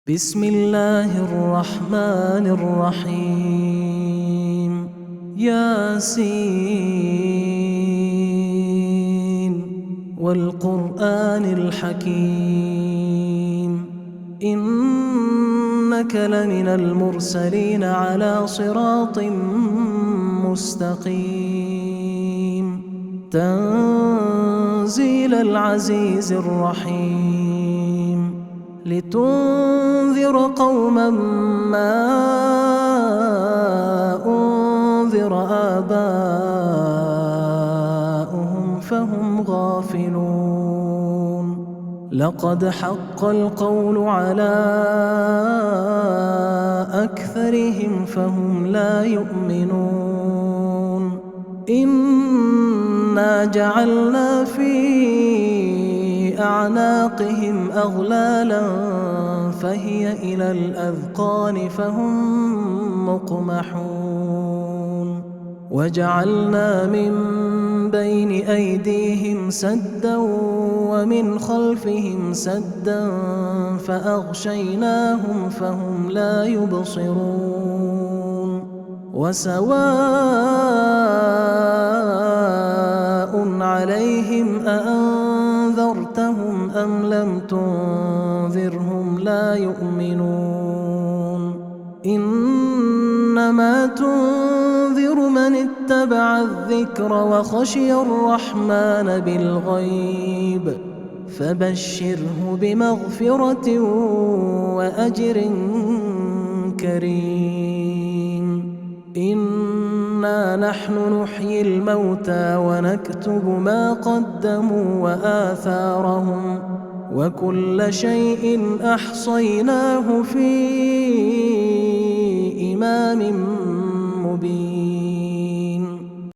بسم الله الرحمن الرحيم ياسين والقرآن الحكيم إنك لمن المرسلين على صراط مستقيم تنزيل العزيز الرحيم لتنذر قوما ما أنذر آباؤهم فهم غافلون لقد حق القول على أكثرهم فهم لا يؤمنون إنا جعلنا في أعناقهم أغلالا فهي إلى الأذقان فهم مقمحون وجعلنا من بين أيديهم سدا ومن خلفهم سدا فأغشيناهم فهم لا يبصرون وسواء عليهم أأنذرتهم أم لم تنذرهم لا يؤمنون إنما تنذر من اتبع الذكر وخشي الرحمن بالغيب فبشره بمغفرة وأجر كريم إنا نحن نحيي الموتى ونكتب ما قدموا وآثارهم وكل شيء أحصيناه في إمام مبين